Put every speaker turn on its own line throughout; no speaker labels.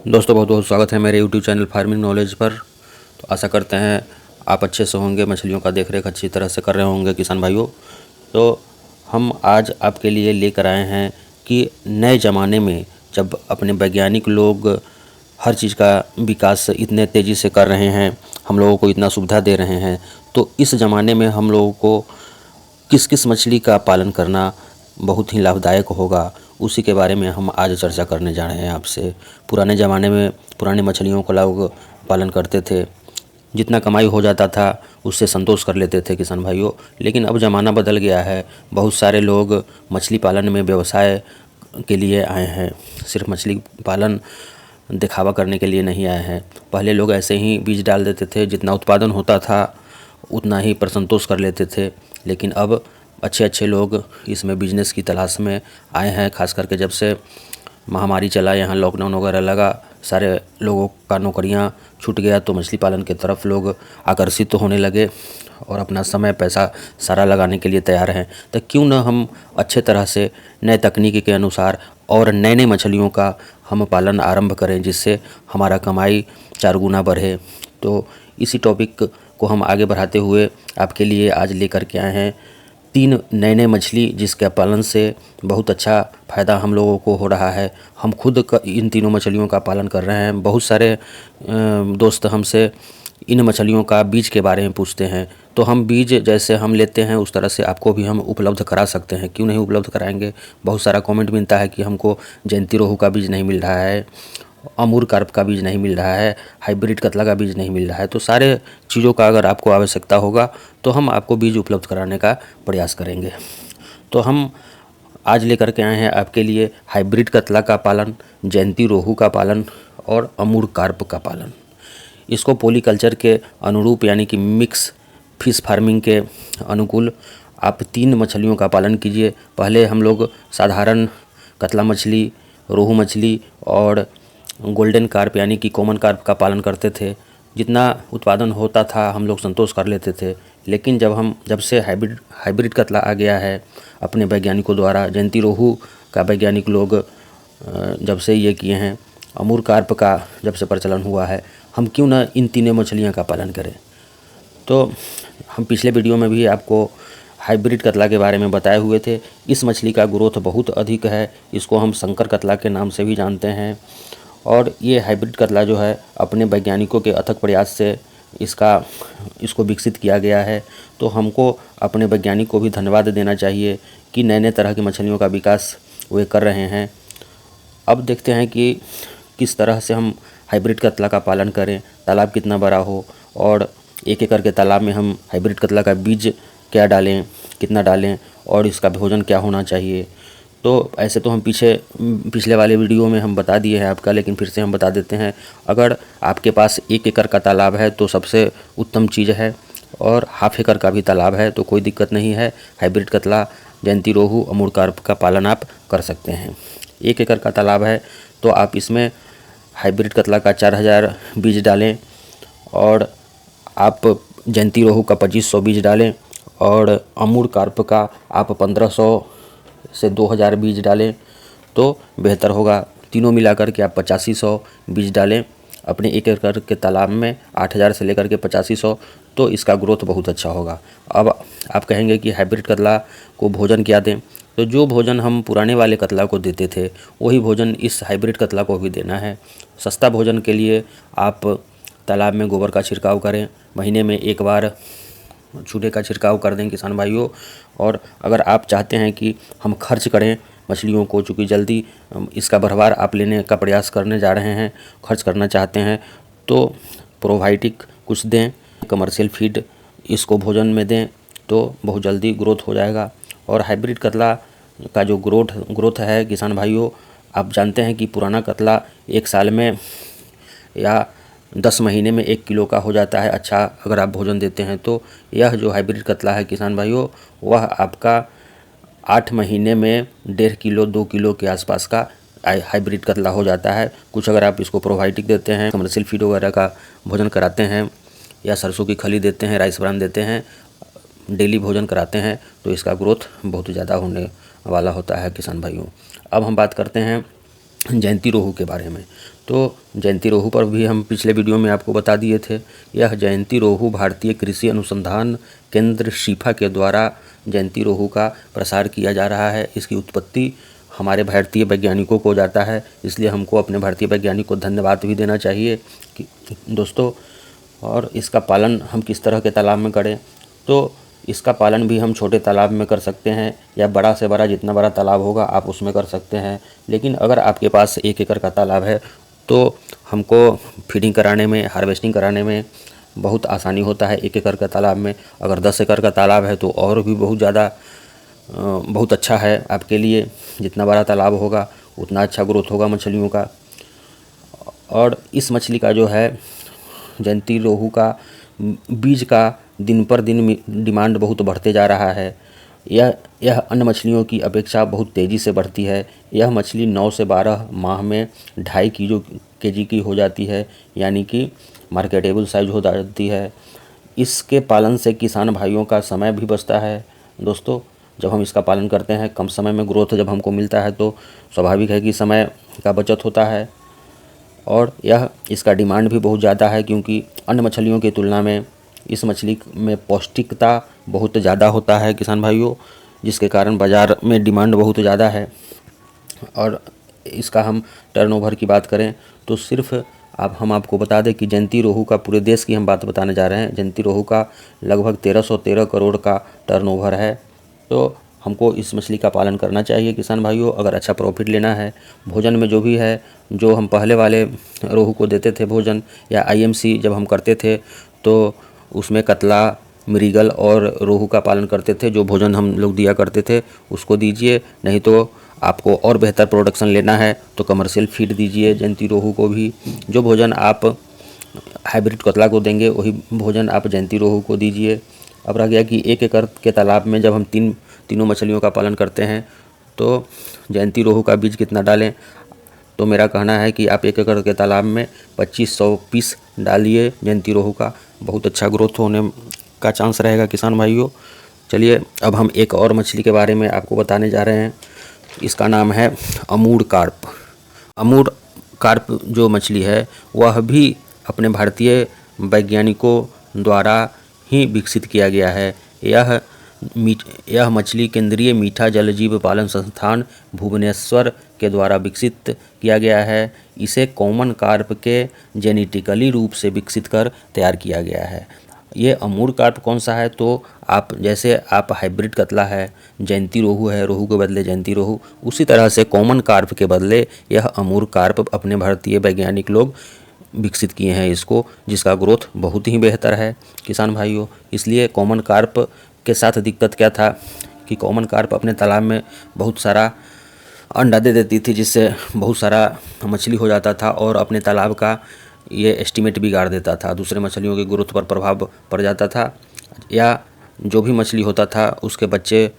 दोस्तों बहुत बहुत स्वागत है मेरे YouTube चैनल फार्मिंग नॉलेज पर। तो आशा करते हैं आप अच्छे से होंगे, मछलियों का देखरेख अच्छी तरह से कर रहे होंगे किसान भाइयों। तो हम आज आपके लिए लेकर आए हैं कि नए ज़माने में जब अपने वैज्ञानिक लोग हर चीज़ का विकास इतने तेज़ी से कर रहे हैं, हम लोगों को इतना सुविधा दे रहे हैं, तो इस ज़माने में हम लोगों को किस किस मछली का पालन करना बहुत ही लाभदायक होगा, उसी के बारे में हम आज चर्चा करने जा रहे हैं आपसे। पुराने ज़माने में पुरानी मछलियों को लोग पालन करते थे, जितना कमाई हो जाता था उससे संतोष कर लेते थे किसान भाइयों। लेकिन अब ज़माना बदल गया है, बहुत सारे लोग मछली पालन में व्यवसाय के लिए आए हैं, सिर्फ मछली पालन दिखावा करने के लिए नहीं आए हैं। पहले लोग ऐसे ही बीज डाल देते थे, जितना उत्पादन होता था उतना ही पर संतोष कर लेते थे। लेकिन अब अच्छे अच्छे लोग इसमें बिजनेस की तलाश में आए हैं, खास करके जब से महामारी चला, यहाँ लॉकडाउन वगैरह लगा, सारे लोगों का नौकरियाँ छूट गया, तो मछली पालन की तरफ लोग आकर्षित होने लगे और अपना समय पैसा सारा लगाने के लिए तैयार हैं। तो क्यों न हम अच्छे तरह से नए तकनीकी के अनुसार और नए नए मछलियों का हम पालन आरंभ करें, जिससे हमारा कमाई 4 गुना बढ़े। तो इसी टॉपिक को हम आगे बढ़ाते हुए आपके लिए आज लेकर के आए हैं 3 नए नए मछली, जिसके पालन से बहुत अच्छा फ़ायदा हम लोगों को हो रहा है। हम खुद इन तीनों मछलियों का पालन कर रहे हैं। बहुत सारे दोस्त हमसे इन मछलियों का बीज के बारे में पूछते हैं, तो हम बीज जैसे हम लेते हैं उस तरह से आपको भी हम उपलब्ध करा सकते हैं। क्यों नहीं उपलब्ध कराएंगे। बहुत सारा कमेंट मिलता है कि हमको जयंती रोहू का बीज नहीं मिल रहा है, अमूर कार्प का बीज नहीं मिल रहा है, हाइब्रिड कतला का बीज नहीं मिल रहा है। तो सारे चीज़ों का अगर आपको आवश्यकता होगा तो हम आपको बीज उपलब्ध कराने का प्रयास करेंगे। तो हम आज लेकर के आए हैं आपके लिए हाइब्रिड कतला का पालन, जयंती रोहू का पालन और अमूर कार्प का पालन। इसको पॉलीकल्चर के अनुरूप यानी कि मिक्स फिश फार्मिंग के अनुकूल आप 3 मछलियों का पालन कीजिए। पहले हम लोग साधारण कतला मछली, रोहू मछली और गोल्डन कार्प यानी कि कॉमन कार्प का पालन करते थे। जितना उत्पादन होता था हम लोग संतोष कर लेते थे। लेकिन जब से हाइब्रिड कतला आ गया है अपने वैज्ञानिकों द्वारा, जयंती रोहू का वैज्ञानिक लोग जब से ये किए हैं, अमूर कार्प का जब से प्रचलन हुआ है, हम क्यों ना इन तीनों मछलियों का पालन करें। तो हम पिछले वीडियो में भी आपको हाइब्रिड कतला के बारे में बताए हुए थे। इस मछली का ग्रोथ बहुत अधिक है, इसको हम शंकर कतला के नाम से भी जानते हैं। और ये हाइब्रिड कतला जो है अपने वैज्ञानिकों के अथक प्रयास से इसको विकसित किया गया है। तो हमको अपने वैज्ञानिक को भी धन्यवाद देना चाहिए कि नए नए तरह की मछलियों का विकास वे कर रहे हैं। अब देखते हैं कि किस तरह से हम हाइब्रिड कतला का पालन करें, तालाब कितना बड़ा हो और 1 एकड़ के तालाब में हम हाइब्रिड कतला का बीज क्या डालें, कितना डालें और इसका भोजन क्या होना चाहिए। तो ऐसे तो हम पिछले वाले वीडियो में हम बता दिए हैं आपका, लेकिन फिर से हम बता देते हैं। अगर आपके पास 1 एकड़ का तालाब है तो सबसे उत्तम चीज़ है, और ½ एकड़ का भी तालाब है तो कोई दिक्कत नहीं है। हाइब्रिड कतला, जयंती रोहू, अमूर कार्प का पालन आप कर सकते हैं। 1 एकड़ का तालाब है तो आप इसमें हाइब्रिड कतला का 4000 बीज डालें और आप जयंती रोहू का 2500 बीज डालें और अमूर कार्प का आप 1500 से 2000 बीज डालें तो बेहतर होगा। तीनों मिलाकर के आप 8500 बीज डालें अपने 1 एकड़ के तालाब में, 8000 से लेकर के 8500, तो इसका ग्रोथ बहुत अच्छा होगा। अब आप कहेंगे कि हाइब्रिड कतला को भोजन क्या दें, तो जो भोजन हम पुराने वाले कतला को देते थे वही भोजन इस हाइब्रिड कतला को भी देना है। सस्ता भोजन के लिए आप तालाब में गोबर का छिड़काव करें, महीने में 1 बार चूने का छिड़काव कर दें किसान भाइयों। और अगर आप चाहते हैं कि हम खर्च करें मछलियों को, चूँकि जल्दी इसका भरवार आप लेने का प्रयास करने जा रहे हैं, खर्च करना चाहते हैं, तो प्रोबायोटिक कुछ दें, कमर्शियल फीड इसको भोजन में दें तो बहुत जल्दी ग्रोथ हो जाएगा। और हाइब्रिड कतला का जो ग्रोथ है किसान भाइयों, आप जानते हैं कि पुराना कतला 1 साल में या 10 महीने में 1 किलो का हो जाता है, अच्छा अगर आप भोजन देते हैं तो। यह जो हाइब्रिड कतला है किसान भाइयों, वह आपका 8 महीने में 1.5 किलो 2 किलो के आसपास का हाइब्रिड कतला हो जाता है। कुछ अगर आप इसको प्रोबायोटिक देते हैं, कमर्शियल फीड वगैरह का भोजन कराते हैं या सरसों की खली देते हैं, राइस ब्रान देते हैं, डेली भोजन कराते हैं, तो इसका ग्रोथ बहुत ज़्यादा होने वाला होता है किसान भाइयों। अब हम बात करते हैं जयंती रोहू के बारे में। तो जयंती रोहू पर भी हम पिछले वीडियो में आपको बता दिए थे। यह जयंती रोहू भारतीय कृषि अनुसंधान केंद्र शिफा के द्वारा जयंती रोहू का प्रसार किया जा रहा है। इसकी उत्पत्ति हमारे भारतीय वैज्ञानिकों को जाता है, इसलिए हमको अपने भारतीय वैज्ञानिक को धन्यवाद भी देना चाहिए कि दोस्तों। और इसका पालन हम किस तरह के तालाब में करें, तो इसका पालन भी हम छोटे तालाब में कर सकते हैं या बड़ा से बड़ा, जितना बड़ा तालाब होगा आप उसमें कर सकते हैं। लेकिन अगर आपके पास 1 एकड़ का तालाब है तो हमको फीडिंग कराने में, हार्वेस्टिंग कराने में बहुत आसानी होता है 1 एकड़ का तालाब में। अगर 10 एकड़ का तालाब है तो और भी बहुत अच्छा है आपके लिए। जितना बड़ा तालाब होगा उतना अच्छा ग्रोथ होगा मछलियों का। और इस मछली का जो है जयंती रोहू का बीज का दिन पर दिन डिमांड बहुत बढ़ते जा रहा है। यह अन्य मछलियों की अपेक्षा बहुत तेज़ी से बढ़ती है। यह मछली 9 से 12 माह में 2.5 केजी की हो जाती है, यानी कि मार्केटेबल साइज हो जाती है। इसके पालन से किसान भाइयों का समय भी बचता है दोस्तों। जब हम इसका पालन करते हैं, कम समय में ग्रोथ जब हमको मिलता है तो स्वाभाविक है कि समय का बचत होता है। और इसका डिमांड भी बहुत ज़्यादा है, क्योंकि अन्य मछलियों की तुलना में इस मछली में पौष्टिकता बहुत ज़्यादा होता है किसान भाइयों, जिसके कारण बाज़ार में डिमांड बहुत ज़्यादा है। और इसका हम टर्नओवर की बात करें तो सिर्फ हम आपको बता दें कि जयंती रोहू का, पूरे देश की हम बात बताने जा रहे हैं, जयंती रोहू का लगभग 1313 करोड़ का टर्नओवर है। तो हमको इस मछली का पालन करना चाहिए किसान भाइयों, अगर अच्छा प्रॉफिट लेना है। भोजन में जो भी है, जो हम पहले वाले रोहू को देते थे भोजन, या आईएमसी जब हम करते थे तो उसमें कतला, मृगल और रोहू का पालन करते थे। जो भोजन हम लोग दिया करते थे उसको दीजिए, नहीं तो आपको और बेहतर प्रोडक्शन लेना है तो कमर्शियल फीड दीजिए जयंती रोहू को भी। जो भोजन आप हाइब्रिड कतला को देंगे वही भोजन आप जयंती रोहू को दीजिए। अब रह गया कि 1 एकड़ के तालाब में जब हम तीनों मछलियों का पालन करते हैं तो जयंती रोहू का बीज कितना डालें, तो मेरा कहना है कि आप 1 एकड़ के तालाब में 2500 पीस डालिए जयंती रोहू का। बहुत अच्छा ग्रोथ होने का चांस रहेगा किसान भाइयों। चलिए अब हम एक और मछली के बारे में आपको बताने जा रहे हैं। इसका नाम है अमूर कार्प। अमूर कार्प जो मछली है वह भी अपने भारतीय वैज्ञानिकों द्वारा ही विकसित किया गया है। यह मछली केंद्रीय मीठा जलजीव पालन संस्थान भुवनेश्वर के द्वारा विकसित किया गया है। इसे कॉमन कार्प के जेनेटिकली रूप से विकसित कर तैयार किया गया है। ये अमूर कार्प कौन सा है, तो जैसे आप हाइब्रिड कतला है, जयंती रोहू है, रोहू के बदले जयंती रोहू, उसी तरह से कॉमन कार्प के बदले यह अमूर कार्प अपने भारतीय वैज्ञानिक लोग विकसित किए हैं इसको, जिसका ग्रोथ बहुत ही बेहतर है किसान भाइयों। इसलिए कॉमन कार्प के साथ दिक्कत क्या था कि कॉमन कार्प अपने तालाब में बहुत सारा अंडा दे देती थी, जिससे बहुत सारा मछली हो जाता था और अपने तालाब का ये एस्टीमेट बिगाड़ देता था। दूसरे मछलियों के ग्रोथ पर प्रभाव पड़ जाता था, या जो भी मछली होता था उसके बच्चे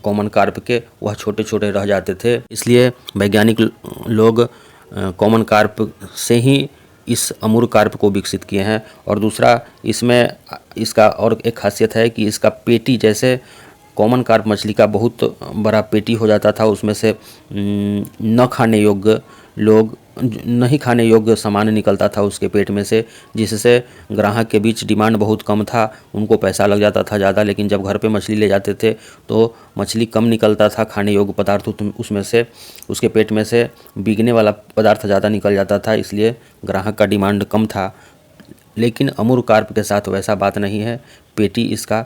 कॉमन कार्प के वह छोटे छोटे रह जाते थे। इसलिए वैज्ञानिक लोग कॉमन कार्प से ही इस अमूर कार्प को विकसित किए हैं। और दूसरा, इसमें इसका और एक खासियत है कि इसका पेटी, जैसे कॉमन कार्प मछली का बहुत बड़ा पेटी हो जाता था, उसमें से नहीं खाने योग्य सामान निकलता था उसके पेट में से, जिससे ग्राहक के बीच डिमांड बहुत कम था, उनको पैसा लग जाता था ज़्यादा। लेकिन जब घर पे मछली ले जाते थे तो मछली कम निकलता था खाने योग्य पदार्थ उसमें से, उसके पेट में से बिकने वाला पदार्थ ज़्यादा निकल जाता था, इसलिए ग्राहक का डिमांड कम था। लेकिन अमूर कार्प के साथ वैसा बात नहीं है। पेटी इसका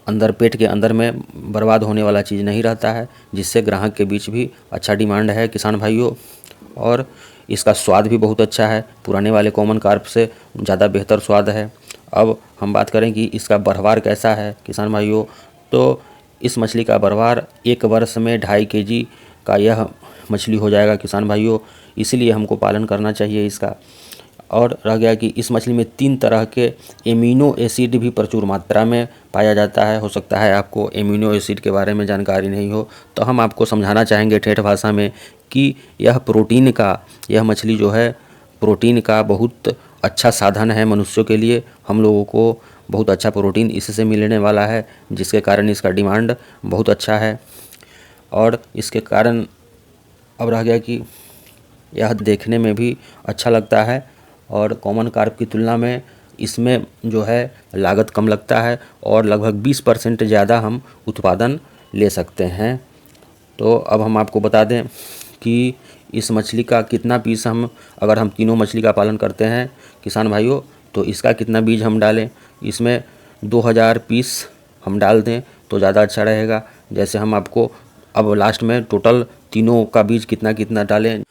अंदर, पेट के अंदर में बर्बाद होने वाला चीज़ नहीं रहता है, जिससे ग्राहक के बीच भी अच्छा डिमांड है किसान भाइयों। और इसका स्वाद भी बहुत अच्छा है, पुराने वाले कॉमन कार्प से ज़्यादा बेहतर स्वाद है। अब हम बात करें कि इसका बढ़वार कैसा है किसान भाइयों, तो इस मछली का बढ़वार 1 वर्ष में 2.5 केजी का यह मछली हो जाएगा किसान भाइयों। इसीलिए हमको पालन करना चाहिए इसका। और रह गया कि इस मछली में 3 तरह के एमिनो एसिड भी प्रचुर मात्रा में पाया जाता है। हो सकता है आपको एमिनो एसिड के बारे में जानकारी नहीं हो, तो हम आपको समझाना चाहेंगे ठेठ भाषा में कि यह मछली जो है प्रोटीन का बहुत अच्छा साधन है मनुष्यों के लिए। हम लोगों को बहुत अच्छा प्रोटीन इससे मिलने वाला है, जिसके कारण इसका डिमांड बहुत अच्छा है। और इसके कारण अब रह गया कि यह देखने में भी अच्छा लगता है और कॉमन कार्प की तुलना में इसमें जो है लागत कम लगता है और लगभग 20% ज़्यादा हम उत्पादन ले सकते हैं। तो अब हम आपको बता दें कि इस मछली का कितना पीस हम, अगर हम तीनों मछली का पालन करते हैं किसान भाइयों, तो इसका कितना बीज हम डालें। इसमें 2000 पीस हम डाल दें तो ज़्यादा अच्छा रहेगा। जैसे हम आपको अब लास्ट में टोटल तीनों का बीज कितना कितना डालें।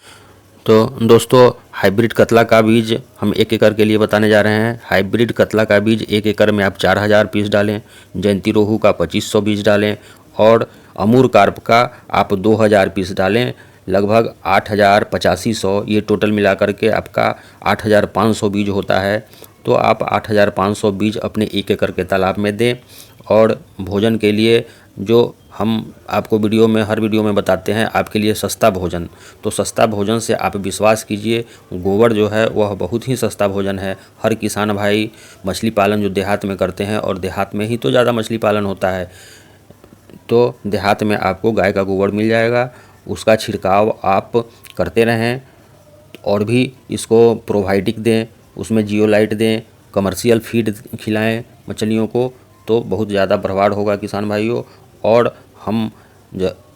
तो दोस्तों, हाइब्रिड कतला का बीज हम 1 एकड़ के लिए बताने जा रहे हैं। हाइब्रिड कतला का बीज 1 एकड़ में आप 4000 पीस डालें, जयंती रोहू का 2500 बीज डालें और अमूर कार्प का आप 2000 पीस डालें। लगभग 8850 ये टोटल मिलाकर के आपका 8500 बीज होता है। तो आप 8500 बीज अपने 1 एकड़ के तालाब में दें। और भोजन के लिए जो हम आपको हर वीडियो में बताते हैं आपके लिए सस्ता भोजन, तो सस्ता भोजन से आप विश्वास कीजिए, गोबर जो है वह बहुत ही सस्ता भोजन है। हर किसान भाई मछली पालन जो देहात में करते हैं, और देहात में ही तो ज़्यादा मछली पालन होता है, तो देहात में आपको गाय का गोबर मिल जाएगा। उसका छिड़काव आप करते रहें और भी इसको प्रोबायोटिक दें, उसमें जियोलाइट दें, कमर्शियल फीड खिलाएं मछलियों को, तो बहुत ज़्यादा भरवाड़ होगा किसान भाइयों। और हम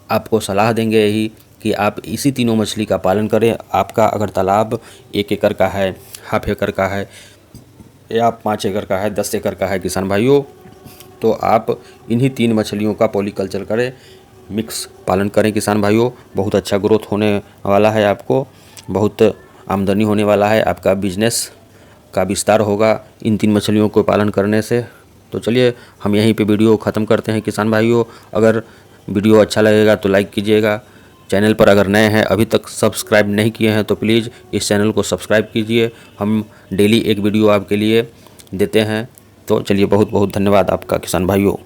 आपको सलाह देंगे यही कि आप इसी तीनों मछली का पालन करें। आपका अगर तालाब 1 एकड़ का है, हाफ एकड़ का है या 5 एकड़ का है, 10 एकड़ का है किसान भाइयों, तो आप इन्हीं 3 मछलियों का पॉलीकल्चर करें, मिक्स पालन करें किसान भाइयों। बहुत अच्छा ग्रोथ होने वाला है, आपको बहुत आमदनी होने वाला है, आपका बिजनेस का विस्तार होगा इन 3 मछलियों को पालन करने से। तो चलिए हम यहीं पे वीडियो ख़त्म करते हैं किसान भाइयों। अगर वीडियो अच्छा लगेगा तो लाइक कीजिएगा। चैनल पर अगर नए हैं, अभी तक सब्सक्राइब नहीं किए हैं, तो प्लीज़ इस चैनल को सब्सक्राइब कीजिए। हम डेली एक वीडियो आपके लिए देते हैं। तो चलिए, बहुत बहुत धन्यवाद आपका किसान भाइयों।